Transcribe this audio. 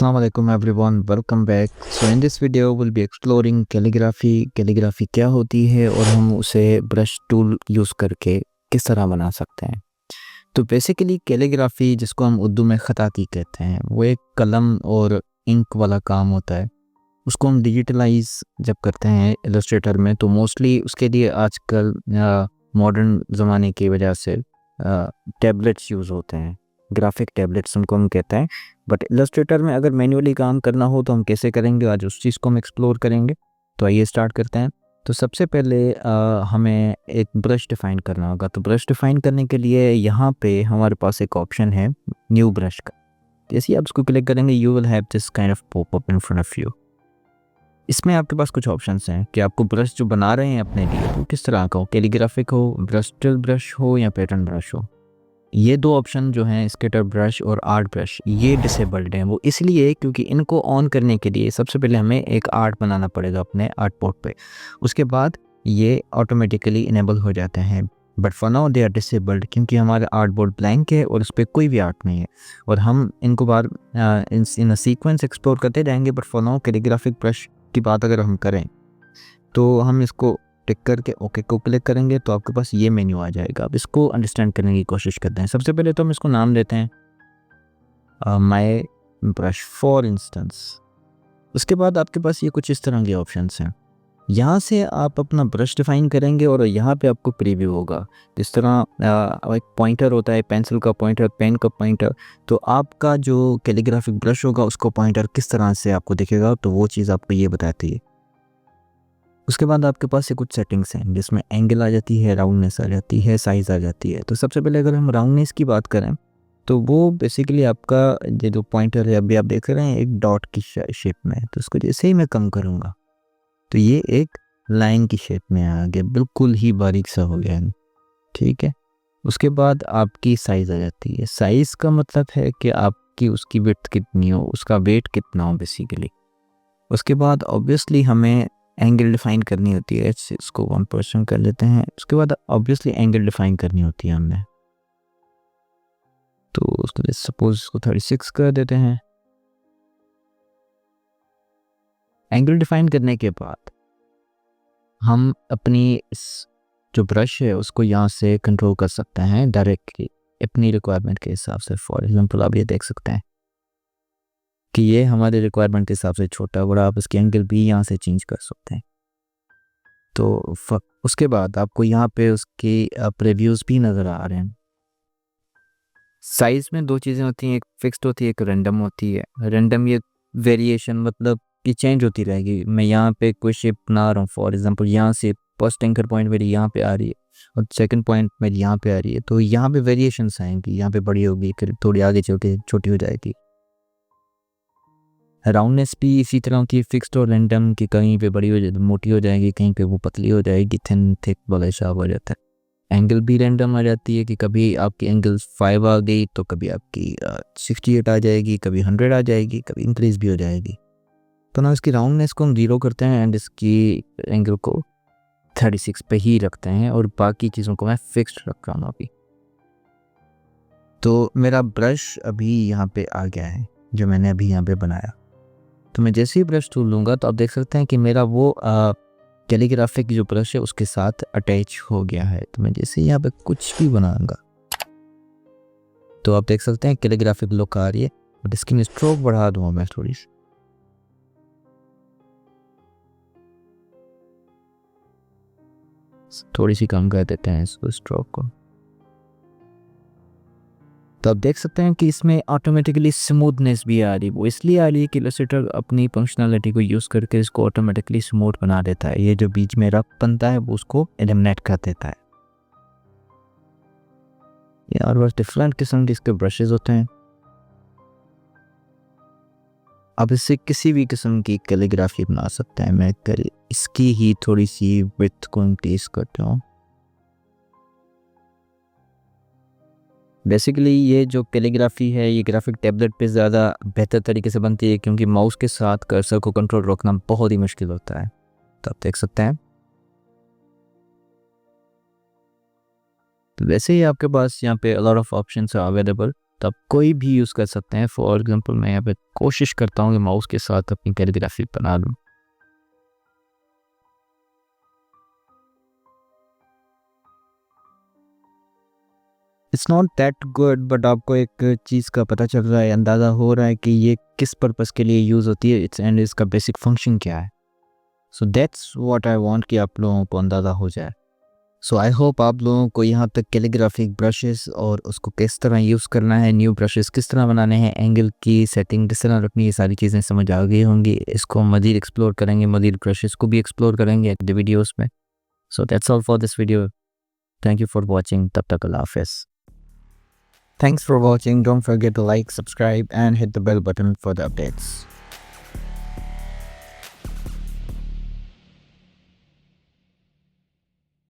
Assalamu alaikum everyone, welcome back. So in this video we'll be exploring calligraphy. Calligraphy क्या होती है और हम उसे ब्रश टूल यूज़ करके किस तरह बना सकते हैं. तो बेसिकली कैलीग्राफी, जिसको हम उर्दू में ख़ताती कहते हैं, वो एक कलम और इंक वाला काम होता है. उसको हम डिजिटलाइज जब करते हैं इलस्ट्रेटर में, तो मोस्टली उसके लिए आजकल मॉडर्न ज़माने की वजह से टैबलेट्स यूज़ होते हैं. ग्राफिक टैबलेट्स उनको हम कहते हैं. बट इलस्ट्रेटर में अगर मैन्युअली काम करना हो तो हम कैसे करेंगे, आज उस चीज़ को हम एक्सप्लोर करेंगे. तो आइए स्टार्ट करते हैं. तो सबसे पहले हमें एक ब्रश डिफ़ाइन करना होगा. तो ब्रश डिफ़ाइन करने के लिए यहाँ पे हमारे पास एक ऑप्शन है न्यू ब्रश का. जैसे ही आप उसको क्लिक करेंगे you will have this kind of pop up in front of you. इसमें आपके पास कुछ ऑप्शंस हैं कि आपको ब्रश जो बना रहे हैं अपने लिए वो किस तरह का हो, कैलीग्राफिक हो, ब्रस्टल ब्रश हो या पैटर्न ब्रश हो. ये दो ऑप्शन जो हैं, स्केटर ब्रश और आर्ट ब्रश, ये डिसेबल्ड हैं. वो इसलिए क्योंकि इनको ऑन करने के लिए सबसे पहले हमें एक आर्ट बनाना पड़ेगा अपने आर्ट बोर्ड पे. उसके बाद ये ऑटोमेटिकली इनेबल हो जाते हैं. But for now they are disabled क्योंकि हमारा आर्ट बोर्ड ब्लैंक है और उस पर कोई भी आर्ट नहीं है. और हम इनको बार इन सीक्वेंस एक्सप्लोर करते जाएंगे. But for now calligraphic brush की बात अगर हम करें तो हम इसको टिक करके ओके को क्लिक करेंगे तो आपके पास ये मेन्यू आ जाएगा. अब इसको अंडरस्टैंड करने की कोशिश करते हैं. सबसे पहले तो हम इसको नाम देते हैं माय ब्रश फॉर इंस्टेंस. उसके बाद आपके पास ये कुछ इस तरह के ऑप्शंस हैं. यहाँ से आप अपना ब्रश डिफाइन करेंगे और यहाँ पे आपको प्रीव्यू होगा. जिस तरह एक पॉइंटर होता है, पेंसिल का पॉइंटर, पेन का पॉइंटर, तो आपका जो कैलीग्राफिक ब्रश होगा उसको पॉइंटर किस तरह से आपको दिखेगा, तो वो चीज़ आपको ये बताती है. उसके बाद आपके पास ये कुछ सेटिंग्स हैं जिसमें एंगल आ जाती है, राउंडनेस आ जाती है, साइज़ आ जाती है. तो सबसे पहले अगर हम राउंडनेस की बात करें तो वो बेसिकली आपका ये जो पॉइंटर है, अभी आप देख रहे हैं एक डॉट की शेप में है. तो उसको जैसे ही मैं कम करूँगा तो ये एक लाइन की शेप में आ गया, बिल्कुल ही बारीक सा हो गया. ठीक है. उसके बाद आपकी साइज़ आ जाती है. साइज़ का मतलब है कि आपकी उसकी विड्थ कितनी हो, उसका वेट कितना हो बेसिकली. उसके बाद ऑब्वियसली हमें एंगल डिफाइन करनी होती है. इसको 1% कर लेते हैं. उसके बाद ऑब्वियसली एंगल डिफाइन करनी होती है हमने. तो उसके लिए सपोज इसको 36 कर देते हैं. एंगल डिफाइन करने के बाद हम अपनी जो ब्रश है उसको यहाँ से कंट्रोल कर सकते हैं डायरेक्टली अपनी रिक्वायरमेंट के हिसाब से. फॉर एग्जांपल आप ये देख सकते हैं कि ये हमारे रिक्वायरमेंट के हिसाब से छोटा बड़ा, आप इसकी एंगल भी यहाँ से चेंज कर सकते हैं. तो उसके बाद आपको यहाँ पे उसके प्रीव्यूज़ भी नज़र आ रहे हैं. साइज़ में दो चीज़ें होती हैं, एक फिक्स्ड होती है, एक रैंडम होती है. रैंडम ये वेरिएशन मतलब कि चेंज होती रहेगी. मैं यहाँ पे कोई शेप बना रहा हूँ, फॉर एग्जांपल यहाँ से फर्स्ट एंकर पॉइंट मेरी यहाँ पे आ रही है और सेकंड पॉइंट मेरी यहाँ पे आ रही है, तो यहाँ पे वेरिएशंस आएंगी. यहाँ पे बड़ी होगी, फिर थोड़ी आगे चल के छोटी हो जाएगी. राउंडनेस भी इसी तरह होती है, फिक्स्ड और रैंडम, कि कहीं पे बड़ी हो मोटी हो जाएगी, कहीं पे वो पतली हो जाएगी, थिन थिक वाला हिसाब हो जाता है. एंगल भी रैंडम आ जाती है कि कभी आपकी एंगल 5 आ गई तो कभी आपकी 68 आ जाएगी, कभी 100 आ जाएगी, कभी इंक्रीज भी हो जाएगी. तो ना इसकी राउंडनेस को हम 0 करते हैं एंड इसकी एंगल को 36 पे ही रखते हैं और बाकी चीज़ों को मैं फिक्स्ड रख रहा हूँ अभी. तो मेरा ब्रश अभी यहाँ पे आ गया है जो मैंने अभी यहाँ पे बनाया. तो मैं जैसे ही ब्रश टूल लूँगा तो आप देख सकते हैं कि मेरा वो कैलीग्राफिक जो ब्रश है उसके साथ अटैच हो गया है. तो मैं जैसे यहाँ पे कुछ भी बनाऊंगा तो आप देख सकते हैं कैलीग्राफिक लुक आ रही है. बट इसकी मैं स्ट्रोक बढ़ा दूंगा मैं थोड़ी सी कम कर देते हैं इसको, स्ट्रोक को. तो आप देख सकते हैं कि इसमें ऑटोमेटिकली स्मूथनेस भी आ रही है. वो इसलिए आ रही है कि इलस्ट्रेटर अपनी फंक्शनैलिटी को यूज़ करके इसको ऑटोमेटिकली स्मूथ बना देता है. ये जो बीच में रफ बनता है वो उसको एलिमिनेट कर देता है. ये और बस डिफरेंट किस्म के इसके ब्रशेस होते हैं. अब इससे किसी भी किस्म की कैलीग्राफी बना सकते हैं. मैं इसकी ही थोड़ी सी विड्थ को इंक्रीज करता हूँ. बेसिकली ये जो कैलीग्राफी है ये ग्राफिक टैबलेट पे ज़्यादा बेहतर तरीके से बनती है क्योंकि माउस के साथ कर्सर को कंट्रोल रखना बहुत ही मुश्किल होता है. तो आप देख सकते हैं. तो वैसे ही आपके पास यहाँ पे लॉट ऑफ ऑप्शंस है अवेलेबल. तो आप कोई भी यूज़ कर सकते हैं। फॉर एग्जांपल मैं यहाँ पे कोशिश करता हूँ कि माउस के साथ अपनी कैलीग्राफी बना लूँ। It's not that good, but आपको एक चीज़ का पता चल रहा है, अंदाज़ा हो रहा है कि ये किस पर्पस के लिए यूज़ होती है, इट्स एंड इसका बेसिक फंक्शन क्या है। So that's what I want कि आप लोगों को अंदाज़ा हो जाए। सो आई होप आप लोगों को यहाँ तक कैलीग्राफिक ब्रशेस और उसको किस तरह यूज़ करना है, न्यू ब्रशेस किस तरह बनाने हैं, एंगल की सेटिंग किस तरह रखनी है, ये सारी चीज़ें समझ आ गई होंगी। इसको हम मज़ीद एक्सप्लोर करेंगे, मज़ीद ब्रशेस को भी एक्सप्लोर करेंगे अगले वीडियोस में। So that's all for this video. Thank you for watching. तब तक अल्लाह हाफ़िज़। Thanks for watching. Don't forget to like, subscribe and hit the bell button for the updates.